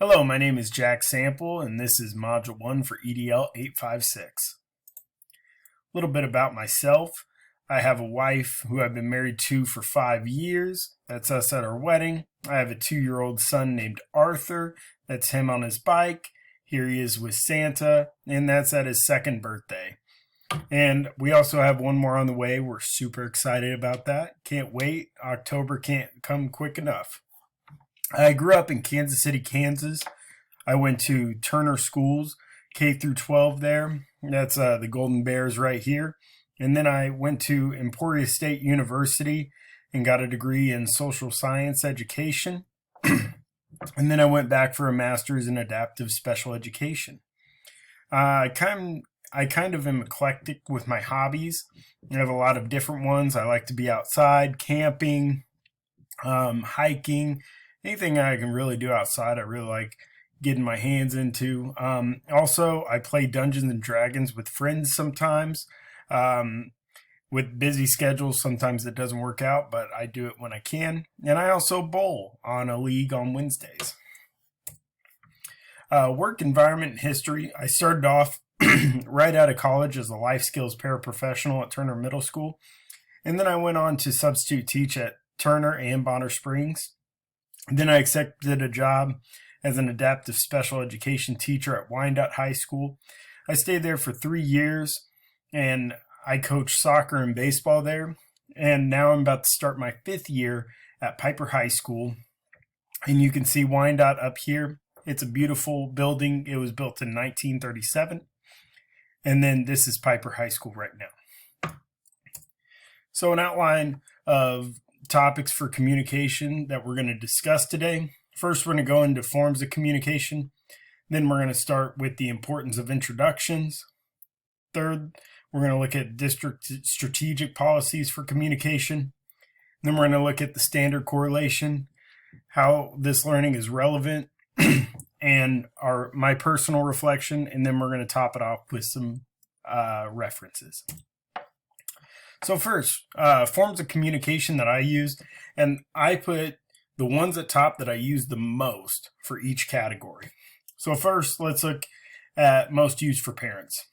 Hello, my name is Jack Sampel, and this is Module 1 for EDL 856. A little bit about myself. I have a wife who I've been married to for 5 years. That's us at our wedding. I have a 2-year-old son named Arthur. That's him on his bike. Here he is with Santa, and that's at his 2nd birthday. And we also have one more on the way. We're super excited about that. Can't wait. October can't come quick enough. I grew up in Kansas City, Kansas. I went to Turner Schools, K through 12 there. That's the Golden Bears right here. And then I went to Emporia State University and got a degree in social science education. And then I went back for a master's in adaptive special education. I kind of am eclectic with my hobbies. I have a lot of different ones. I like to be outside, camping, hiking, anything I can really do outside. I really like getting my hands into. Also, I play Dungeons and Dragons with friends sometimes. With busy schedules, sometimes it doesn't work out, but I do it when I can. And I also bowl on a league on Wednesdays. Work environment and history. I started off right out of college as a life skills paraprofessional at Turner Middle School. And then I went on to substitute teach at Turner and Bonner Springs. Then I accepted a job as an adaptive special education teacher at Wyandotte High School. I stayed there for 3 years, and I coached soccer and baseball there. And now I'm about to start my 5th year at Piper High School. And you can see Wyandotte up here. It's a beautiful building. It was built in 1937. And then this is Piper High School right now. So an outline of topics for communication that we're going to discuss today. First, we're going to go into forms of communication. Then we're going to start with the importance of introductions. Third, we're going to look at district strategic policies for communication. Then we're going to look at the standard correlation, how this learning is relevant, and my personal reflection. And then we're going to top it off with some references. So first, forms of communication that I use, and I put the ones at top that I use the most for each category. So first, let's look at most used for parents.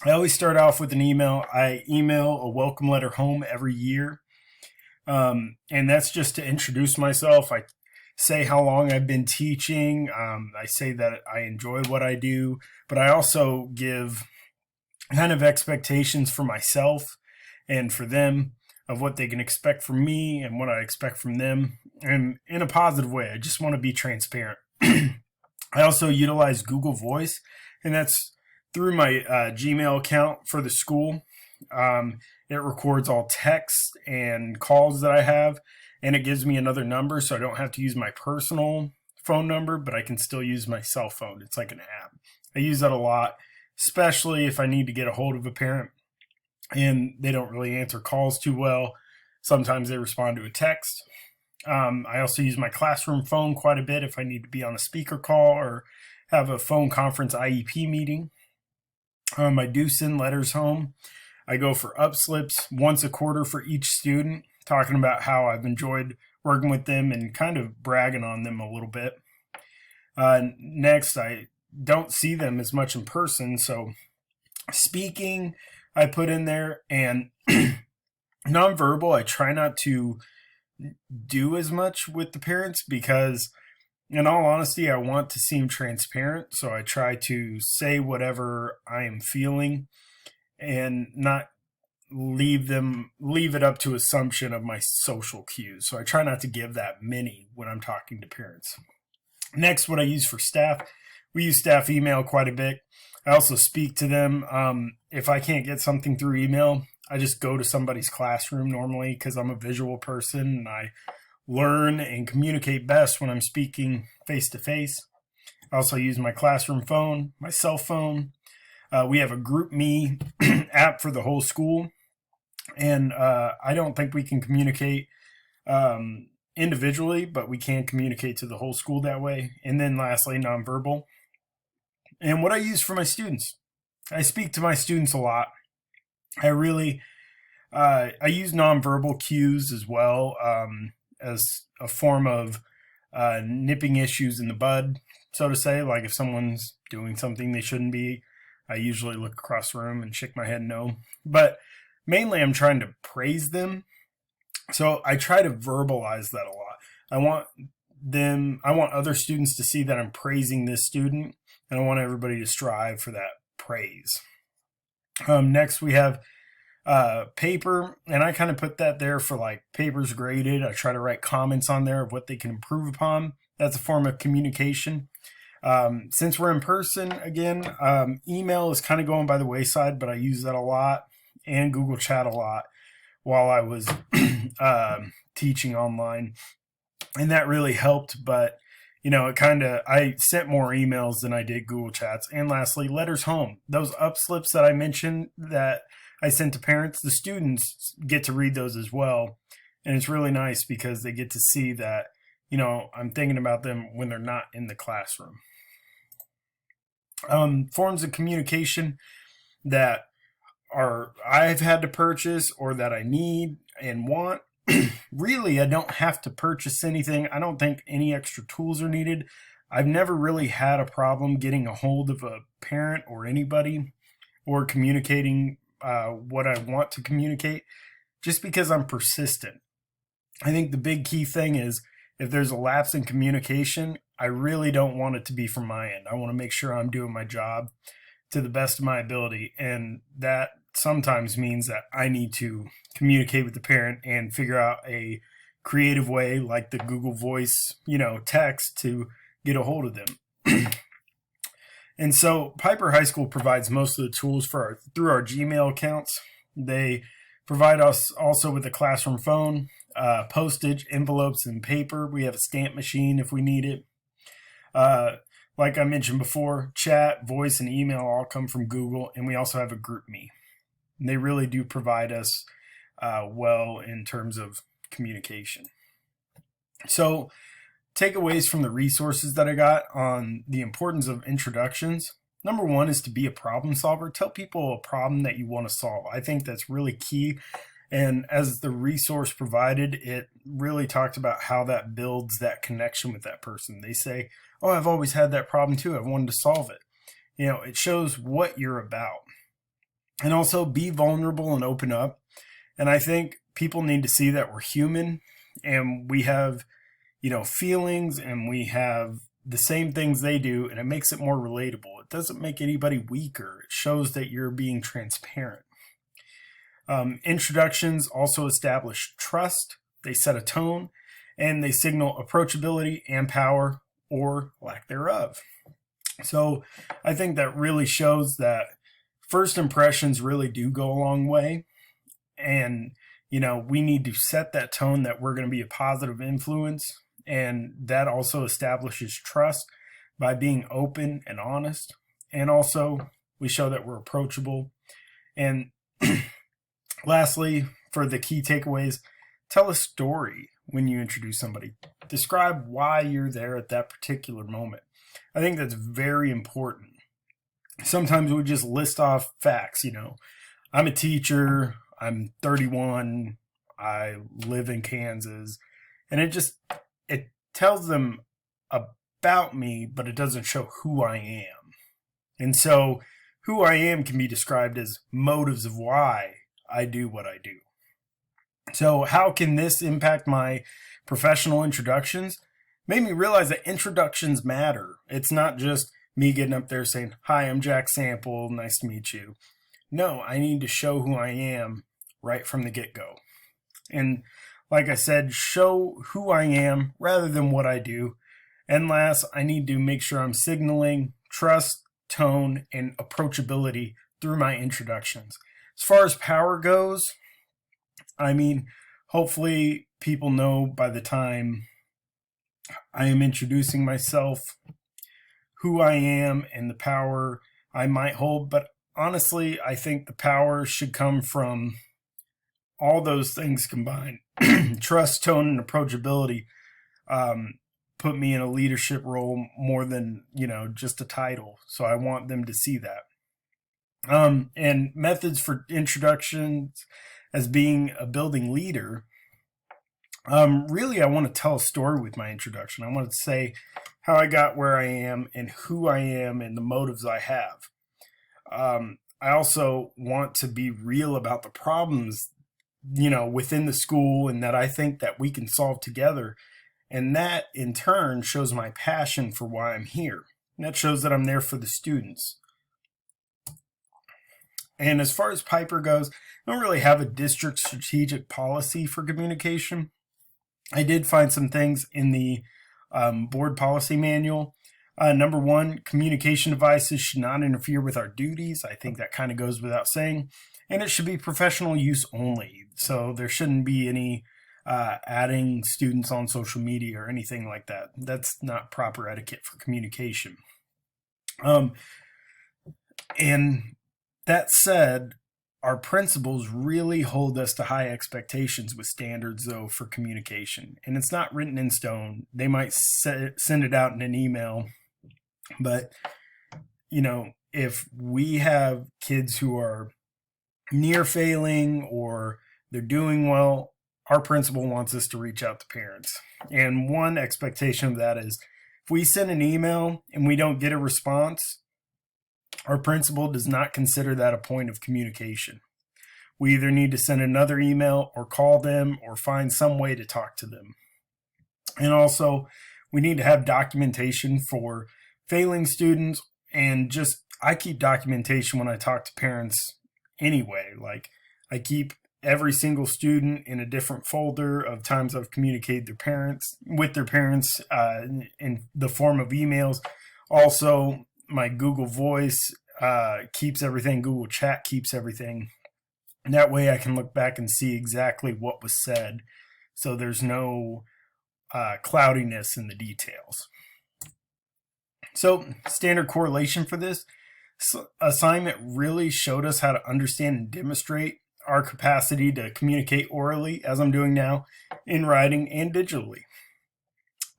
I always start off with an email. I email a welcome letter home every year, and that's just to introduce myself. I say how long I've been teaching. I say that I enjoy what I do, but I also give kind of expectations for myself and for them of what they can expect from me and what I expect from them, and in a positive way. I just want to be transparent. I also utilize Google Voice, and that's through my Gmail account for the school. It records all text and calls that I have, and it gives me another number, so I don't have to use my personal phone number, but I can still use my cell phone. It's like an app. I use that a lot, especially if I need to get a hold of a parent and they don't really answer calls too well. Sometimes they respond to a text. I also use my classroom phone quite a bit if I need to be on a speaker call or have a phone conference IEP meeting. I do send letters home. I go for upslips once a quarter for each student, talking about how I've enjoyed working with them and kind of bragging on them a little bit. Next, I don't see them as much in person, so speaking I put in there, and nonverbal I try not to do as much with the parents because, in all honesty, I want to seem transparent, so I try to say whatever I am feeling and not leave it up to assumption of my social cues. So I try not to give that many when I'm talking to parents. Next, what I use for staff, we use staff email quite a bit. I also speak to them. If I can't get something through email, I just go to somebody's classroom normally because I'm a visual person and I learn and communicate best when I'm speaking face to face. I also use my classroom phone, my cell phone. We have a GroupMe app for the whole school, and I don't think we can communicate individually, but we can communicate to the whole school that way. And then lastly, nonverbal. And what I use for my students. I speak to my students a lot. I use nonverbal cues as well as a form of nipping issues in the bud, so to say. Like if someone's doing something they shouldn't be, I usually look across the room and shake my head no. But mainly I'm trying to praise them. So I try to verbalize that a lot. I want other students to see that I'm praising this student, and I want everybody to strive for that praise. Next we have paper, and I kind of put that there for like papers graded. I try to write comments on there of what they can improve upon. That's a form of communication. Since we're in person again, email is kind of going by the wayside, but I use that a lot, and Google Chat a lot while I was teaching online, and that really helped. But I sent more emails than I did Google Chats. And lastly, letters home. Those upslips that I mentioned that I sent to parents, the students get to read those as well. And it's really nice because they get to see that, I'm thinking about them when they're not in the classroom. Forms of communication that I've had to purchase or that I need and want. Really, I don't have to purchase anything. I don't think any extra tools are needed. I've never really had a problem getting a hold of a parent or anybody or communicating what I want to communicate, just because I'm persistent. I think the big key thing is if there's a lapse in communication, I really don't want it to be from my end. I want to make sure I'm doing my job to the best of my ability. And that sometimes means that I need to communicate with the parent and figure out a creative way, like the Google Voice, text, to get a hold of them. And so Piper High School provides most of the tools through our Gmail accounts. They provide us also with a classroom phone, postage, envelopes, and paper. We have a stamp machine if we need it. Like I mentioned before, chat, voice, and email all come from Google, and we also have a GroupMe. And they really do provide us well in terms of communication. So, takeaways from the resources that I got on the importance of introductions. Number one is to be a problem solver. Tell people a problem that you want to solve. I think that's really key. And as the resource provided, it really talked about how that builds that connection with that person. They say, oh, I've always had that problem too. I've wanted to solve it. It shows what you're about. And also be vulnerable and open up. And I think people need to see that we're human and we have, feelings, and we have the same things they do, and it makes it more relatable. It doesn't make anybody weaker. It shows that you're being transparent. Introductions also establish trust. They set a tone, and they signal approachability and power or lack thereof. So I think that really shows that first impressions really do go a long way. And, we need to set that tone that we're going to be a positive influence. And that also establishes trust by being open and honest. And also, we show that we're approachable. And lastly, for the key takeaways, tell a story when you introduce somebody. Describe why you're there at that particular moment. I think that's very important. Sometimes we just list off facts, I'm a teacher, I'm 31, I live in Kansas, and it tells them about me, but it doesn't show who I am. And so who I am can be described as motives of why I do what I do. So how can this impact my professional introductions? Made me realize that introductions matter. It's not just me getting up there saying, hi, I'm Jack Sampel, nice to meet you. No, I need to show who I am right from the get-go. And like I said, show who I am rather than what I do. And last, I need to make sure I'm signaling trust, tone, and approachability through my introductions. As far as power goes, hopefully people know by the time I am introducing myself who I am and the power I might hold. But honestly, I think the power should come from all those things combined. Trust, tone, and approachability put me in a leadership role more than, just a title. So I want them to see that. And methods for introductions as being a building leader. Really, I want to tell a story with my introduction. I want to say how I got where I am and who I am and the motives I have. I also want to be real about the problems, within the school and that I think that we can solve together. And that in turn shows my passion for why I'm here. And that shows that I'm there for the students. And as far as Piper goes, I don't really have a district strategic policy for communication. I did find some things in the board policy manual. Number one, communication devices should not interfere with our duties. I think that kind of goes without saying. And it should be professional use only. So there shouldn't be any adding students on social media or anything like that. That's not proper etiquette for communication. And that said, our principals really hold us to high expectations with standards, though, for communication. And it's not written in stone. They might send it out in an email. But, if we have kids who are near failing or they're doing well, our principal wants us to reach out to parents. And one expectation of that is if we send an email and we don't get a response, our principal does not consider that a point of communication. We either need to send another email or call them or find some way to talk to them. And also, we need to have documentation for failing students, and I keep documentation when I talk to parents anyway. Like, I keep every single student in a different folder of times I've communicated with their parents in the form of emails. Also, my Google Voice keeps everything. Google Chat keeps everything. And that way I can look back and see exactly what was said. So there's no cloudiness in the details. So standard correlation for this assignment really showed us how to understand and demonstrate our capacity to communicate orally, as I'm doing now, in writing and digitally.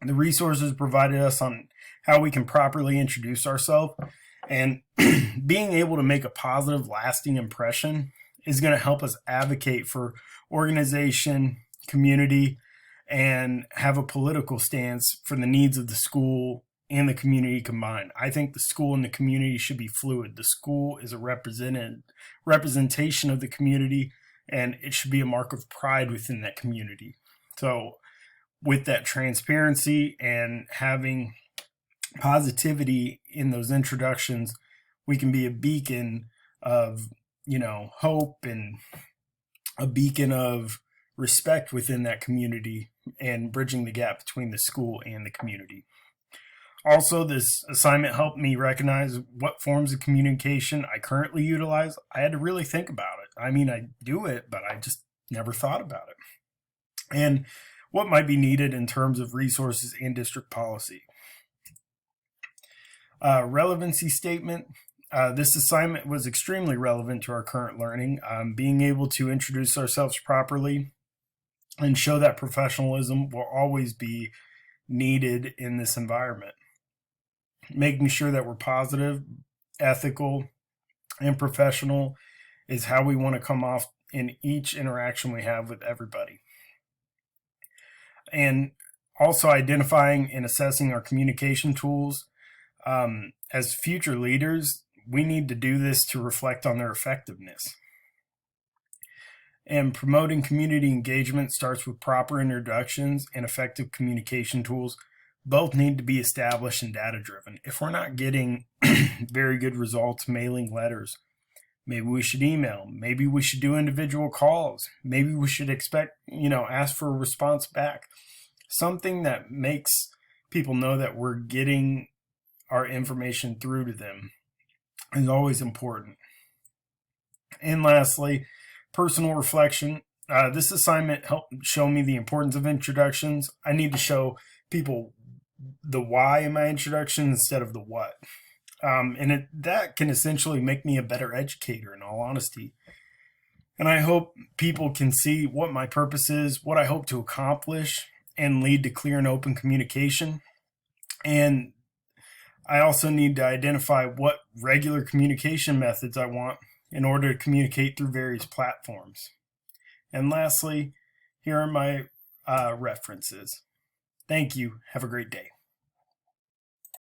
The resources provided us on how we can properly introduce ourselves, and being able to make a positive, lasting impression is going to help us advocate for organization, community, and have a political stance for the needs of the school and the community combined. I think the school and the community should be fluid. The school is a representation of the community, and it should be a mark of pride within that community. So with that transparency and having positivity in those introductions, we can be a beacon of, hope and a beacon of respect within that community and bridging the gap between the school and the community. Also, this assignment helped me recognize what forms of communication I currently utilize. I had to really think about it. I mean, I do it, but I just never thought about it. And what might be needed in terms of resources and district policy. Relevancy statement. This assignment was extremely relevant to our current learning. Being able to introduce ourselves properly and show that professionalism will always be needed in this environment. Making sure that we're positive, ethical, and professional is how we want to come off in each interaction we have with everybody. And also identifying and assessing our communication tools. As future leaders, we need to do this to reflect on their effectiveness. And promoting community engagement starts with proper introductions and effective communication tools. Both need to be established and data-driven. If we're not getting very good results mailing letters, maybe we should email. Maybe we should do individual calls. Maybe we should ask for a response back. Something that makes people know that we're getting our information through to them is always important. And lastly, personal reflection. This assignment helped show me the importance of introductions. I need to show people the why in my introduction instead of the what. That can essentially make me a better educator, in all honesty. And I hope people can see what my purpose is, what I hope to accomplish, and lead to clear and open communication. And I also need to identify what regular communication methods I want in order to communicate through various platforms. And lastly, here are my references. Thank you. Have a great day.